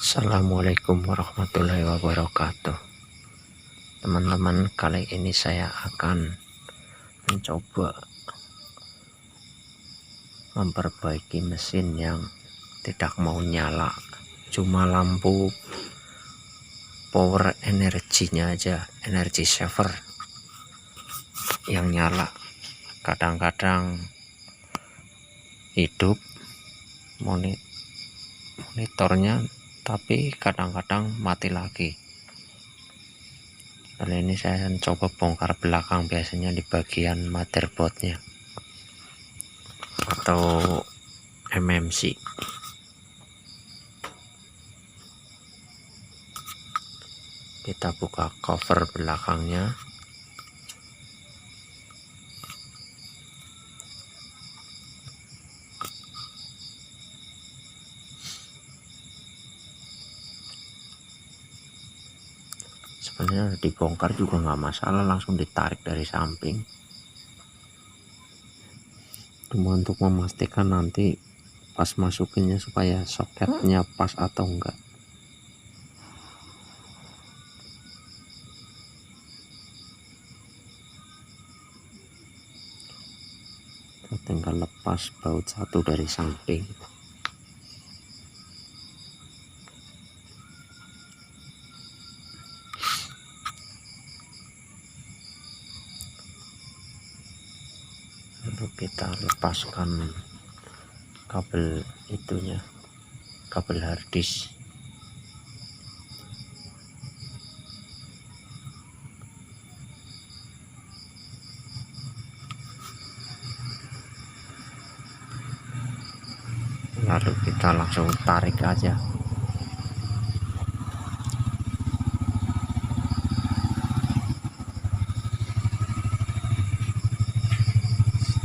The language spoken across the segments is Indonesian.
Assalamualaikum warahmatullahi wabarakatuh. Teman-teman, kali ini saya akan mencoba memperbaiki mesin yang tidak mau nyala, cuma lampu power energinya aja, energi saver yang nyala. Kadang-kadang hidup monitornya, tapi kadang-kadang mati lagi. Kali ini saya coba bongkar belakang, biasanya di bagian motherboardnya atau MMC. Kita buka cover belakangnya. Sebenarnya dibongkar juga nggak masalah, langsung ditarik dari samping. Cuma untuk memastikan nanti pas masukinnya supaya soketnya pas atau enggak. Kita tinggal lepas baut satu dari samping. Lalu kita lepaskan kabel itunya, kabel harddisk. Lalu kita langsung tarik aja.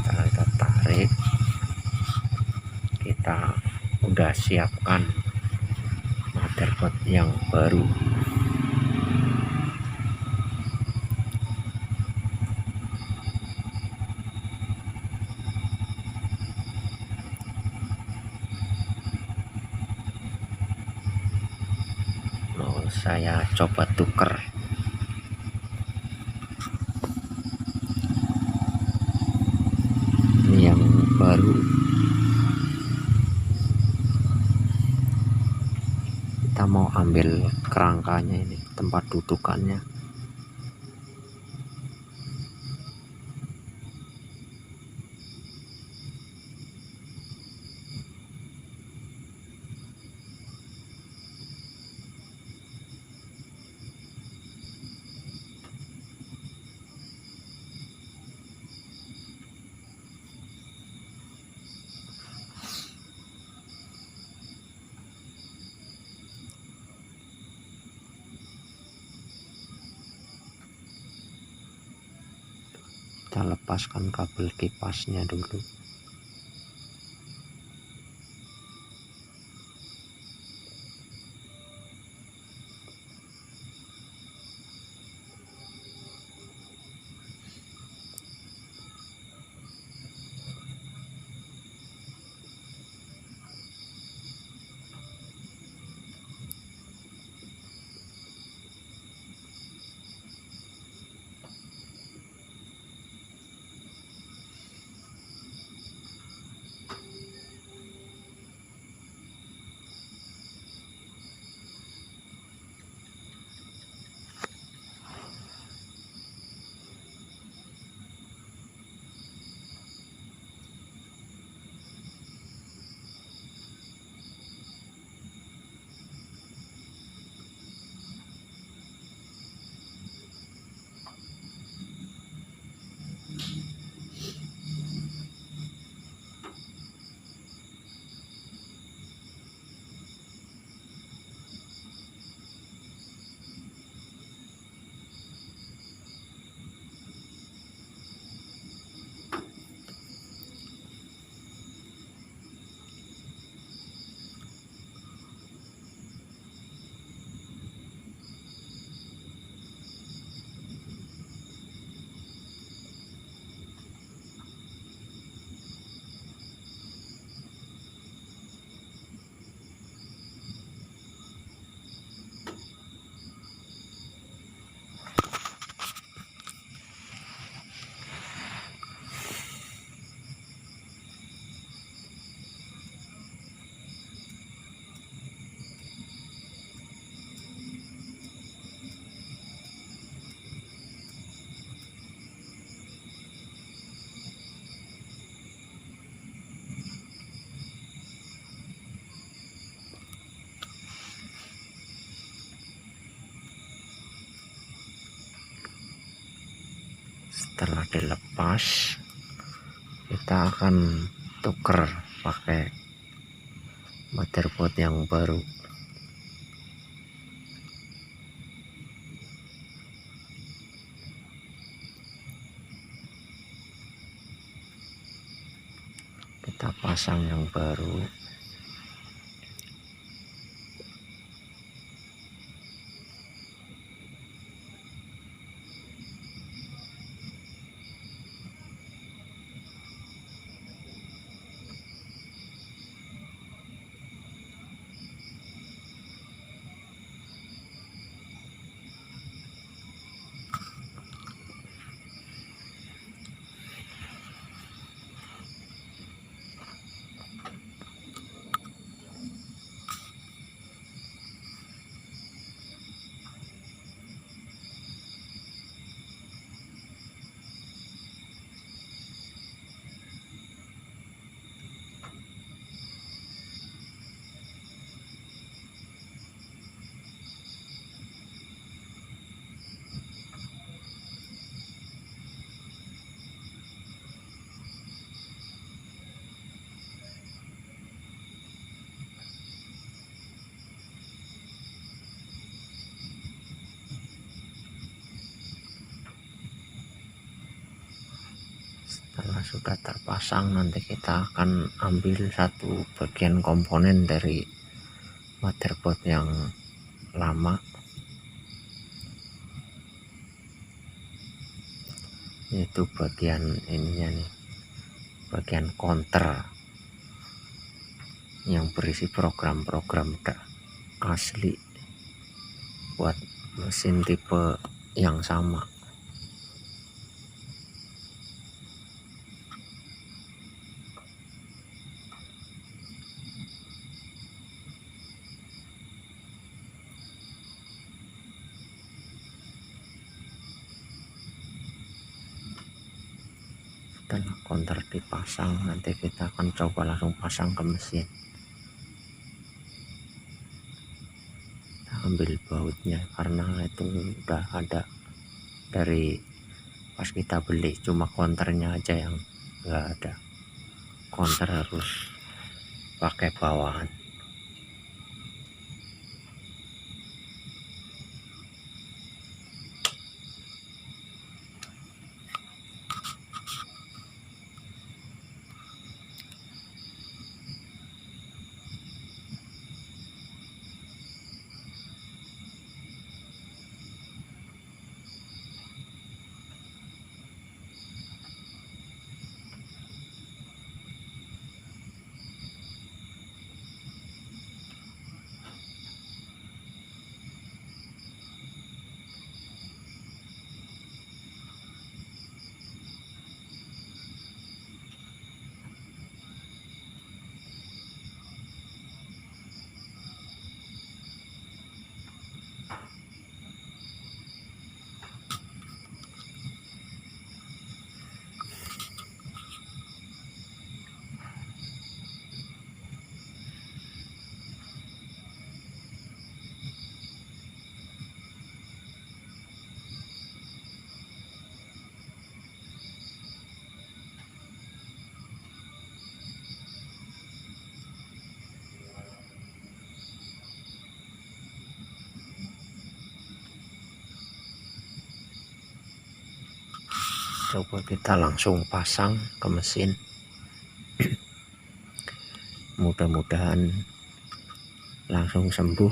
Setelah kita tarik, kita udah siapkan motherboard yang baru. Saya coba tuker. Ini yang baru. Kita mau ambil kerangkanya, ini tempat dudukannya. Kita lepaskan kabel kipasnya dulu. Setelah dilepas, kita akan tuker pakai motherboard yang baru. Kita pasang yang baru. Setelah sudah terpasang, nanti kita akan ambil satu bagian komponen dari motherboard yang lama, yaitu bagian ininya nih, bagian counter yang berisi program-program asli buat mesin tipe yang sama. Setelah counter dipasang, nanti kita akan coba langsung pasang ke mesin. Kita ambil bautnya karena itu udah ada dari pas kita beli, cuma counternya aja yang nggak ada. Counter harus pakai bawahan. Coba kita langsung pasang ke mesin. Mudah-mudahan langsung sembuh.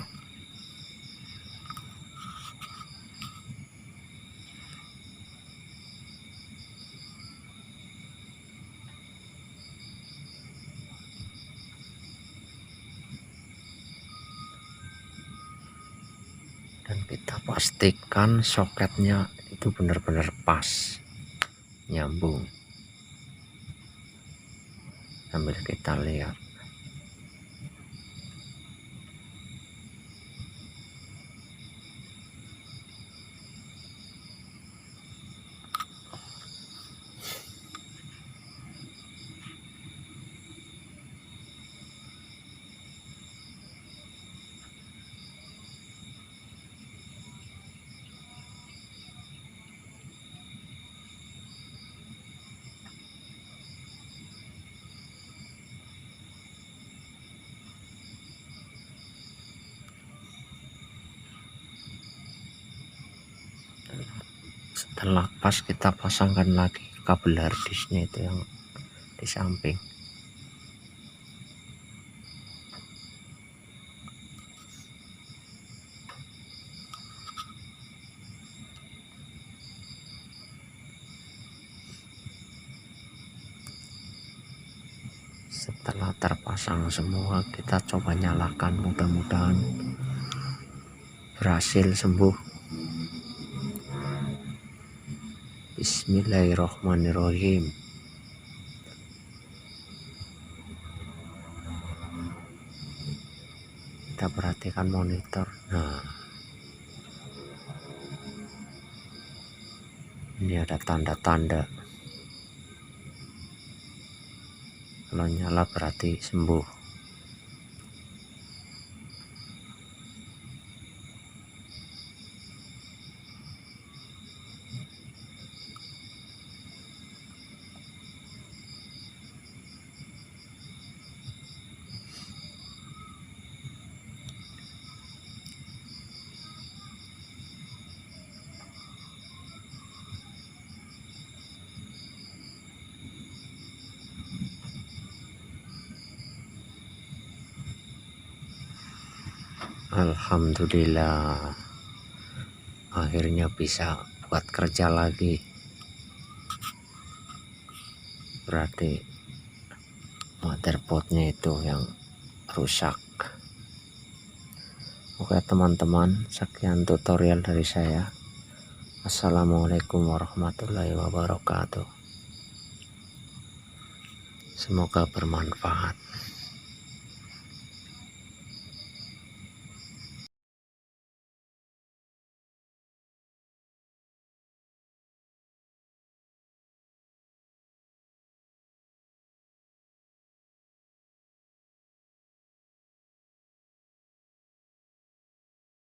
Dan kita pastikan soketnya itu benar-benar pas, nyambung. Sambil kita lihat. terlepas kita pasangkan lagi kabel harddisknya itu yang di samping. Setelah terpasang semua, kita coba nyalakan, mudah-mudahan berhasil sembuh. Bismillahirrahmanirrahim. Kita perhatikan monitor. Nah, ini ada tanda-tanda. Kalau nyala berarti sembuh. Alhamdulillah, akhirnya bisa buat kerja lagi. Berarti motherboardnya itu yang rusak. Oke teman-teman, sekian tutorial dari saya. Assalamualaikum warahmatullahi wabarakatuh. Semoga bermanfaat.